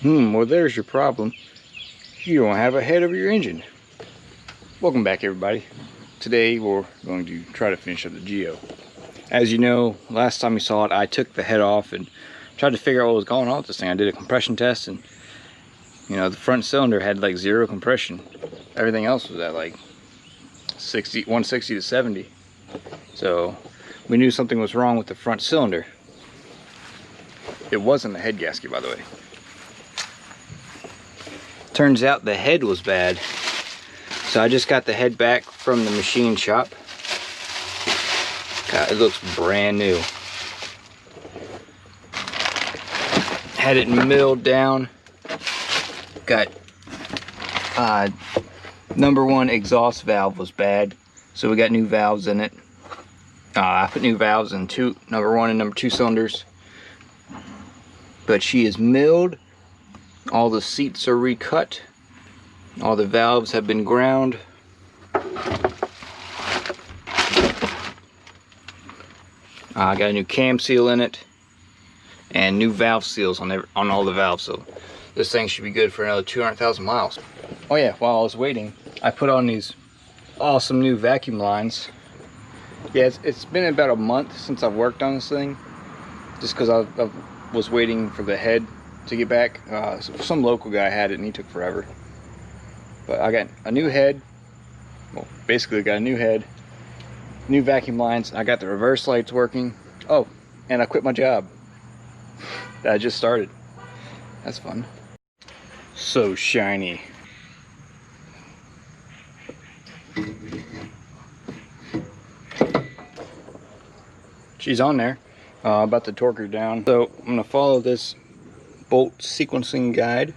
Well, there's your problem. You don't have a head over your engine. Welcome back, everybody. Today we're going to try to finish up the Geo. As you know, last time you saw it, I took the head off and tried to figure out what was going on with this thing. I did a compression test, and you know, the front cylinder had like 0 compression. Everything else was at like 160 to 70. So we knew something was wrong with the front cylinder. It wasn't the head gasket, by the way. Turns out the head was bad. So I just got the head back from the machine shop. God, it looks brand new. Had it milled down. Got number 1 exhaust valve was bad, so we got new valves in it. I put new valves in number 1 and number 2 cylinders. But she is milled. All the seats are recut. All the valves have been ground. I got a new cam seal in it and new valve seals on all the valves, so this thing should be good for another 200,000 miles. Oh yeah, while I was waiting, I put on these awesome new vacuum lines. Yeah, it's been about a month since I've worked on this thing, just because I was waiting for the head to get back. Some local guy had it and he took forever. But I got a new head. Well, basically got a new head, new vacuum lines. I got the reverse lights working. Oh, and I quit my job that I just started. That's fun. So shiny. She's on there. About to torque her down. So I'm gonna follow this bolt sequencing guide.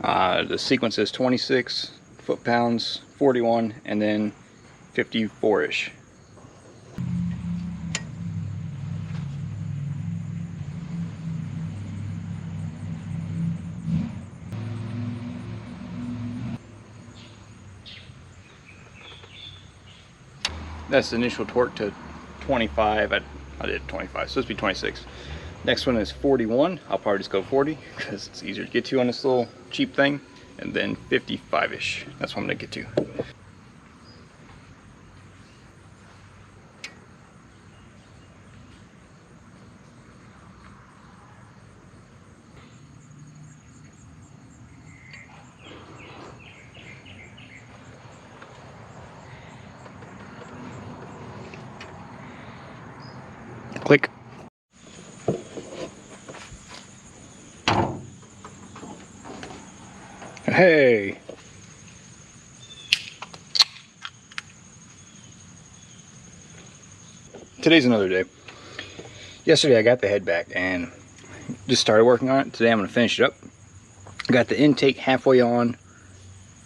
The sequence is 26 foot-pounds, 41, and then 54-ish. That's the initial torque to 25. I did 25, so it's supposed to be 26. Next one is 41. I'll probably just go 40 because it's easier to get to on this little cheap thing. And then 55-ish. That's what I'm gonna get to. Click. Hey! Today's another day. Yesterday I got the head back and just started working on it. Today I'm going to finish it up. I got the intake halfway on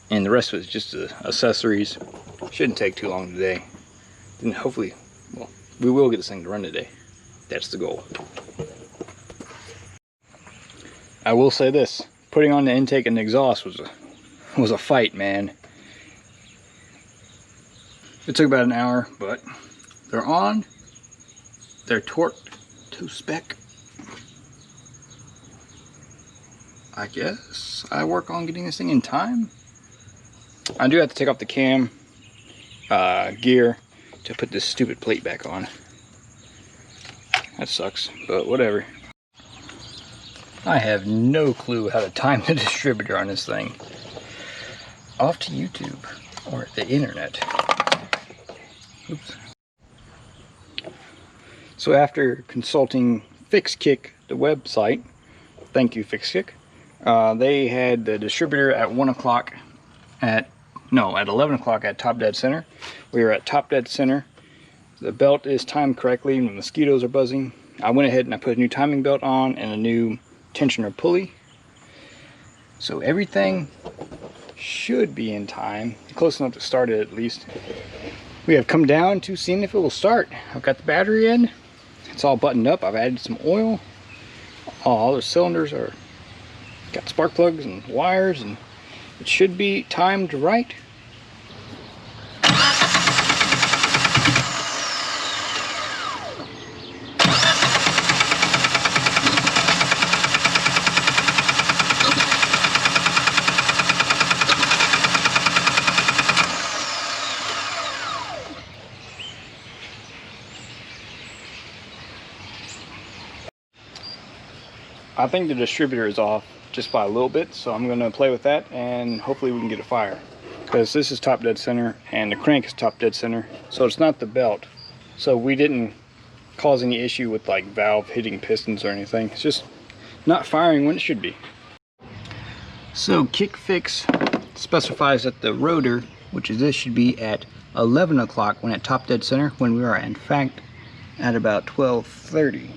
and the rest of it is just the accessories. Shouldn't take too long today. And hopefully, well, we will get this thing to run today. That's the goal. I will say this. Putting on the intake and the exhaust was a fight, man. It took about an hour, but they're on. They're torqued to spec. I guess I work on getting this thing in time. I do have to take off the cam gear to put this stupid plate back on. That sucks, but whatever. I have no clue how to time the distributor on this thing. Off to YouTube or the internet. Oops. So after consulting FixKick, the website, thank you FixKick, they had the distributor at 1 o'clock at 11 o'clock at top dead center. We were at top dead center. The belt is timed correctly when the mosquitoes are buzzing. I went ahead and I put a new timing belt on and a new tensioner pulley. So everything should be in time, close enough to start it at least. We have come down to seeing if it will start. I've got the battery in. It's all buttoned up. I've added some oil. All the cylinders are got spark plugs and wires, and it should be timed right. I think the distributor is off just by a little bit, so I'm going to play with that and hopefully we can get a fire. Because this is top dead center and the crank is top dead center, so it's not the belt. So we didn't cause any issue with like valve hitting pistons or anything. It's just not firing when it should be. So Kick Fix specifies that the rotor, which is this, should be at 11 o'clock when at top dead center, when we are in fact at about 12:30.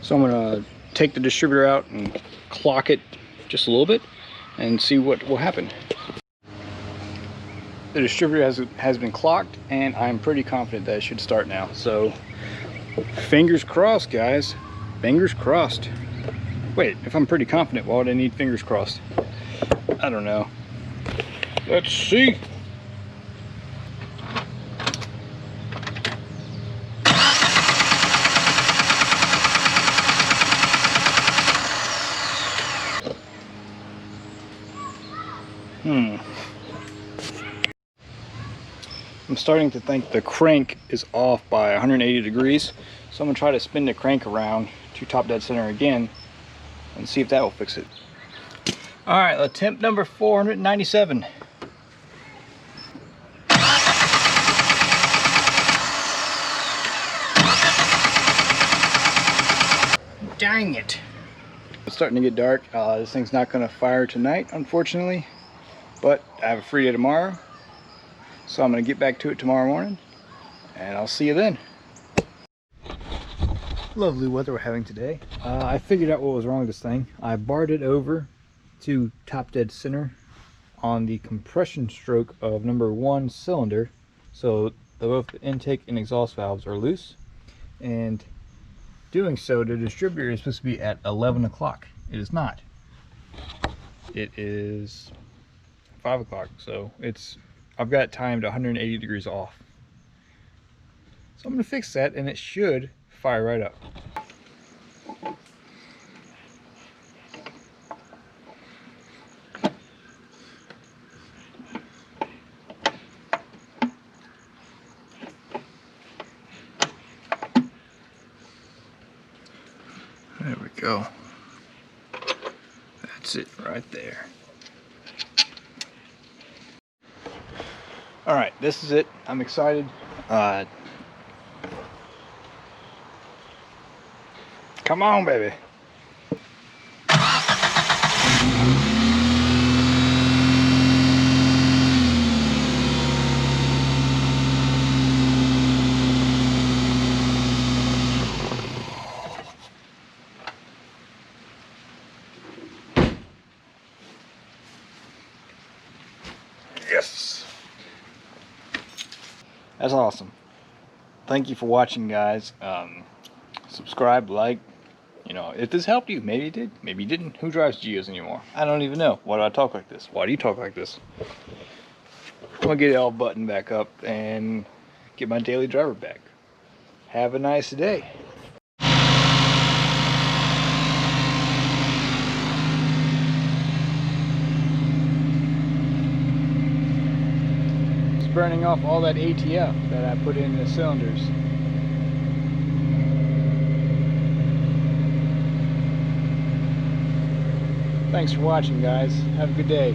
So I'm going to take the distributor out and clock it just a little bit and see what will happen. The distributor has been clocked and I'm pretty confident that it should start now. So fingers crossed, guys. Fingers crossed. Wait, if I'm pretty confident, why would I need fingers crossed? I don't know. Let's see. I'm starting to think the crank is off by 180 degrees. So I'm gonna try to spin the crank around to top dead center again and see if that will fix it. All right, attempt number 497. Dang it. It's starting to get dark. This thing's not gonna fire tonight, unfortunately, but I have a free day tomorrow. So I'm gonna get back to it tomorrow morning and I'll see you then. Lovely weather we're having today. I figured out what was wrong with this thing. I barred it over to top dead center on the compression stroke of number 1 cylinder. So both the intake and exhaust valves are loose. And doing so, the distributor is supposed to be at 11 o'clock. It is not. It is 5 o'clock. So I've got it timed 180 degrees off. So I'm going to fix that and it should fire right up. There we go. That's it right there. All right, this is it. I'm excited. Come on, baby. Yes. That's awesome. Thank you for watching, guys. Subscribe, like. You know, if this helped you, maybe it did, maybe you didn't. Who drives Geos anymore? I don't even know. Why do I talk like this? Why do you talk like this? I'm gonna get it all buttoned back up and get my daily driver back. Have a nice day. It's burning off all that ATF that I put in the cylinders. Thanks for watching, guys. Have a good day.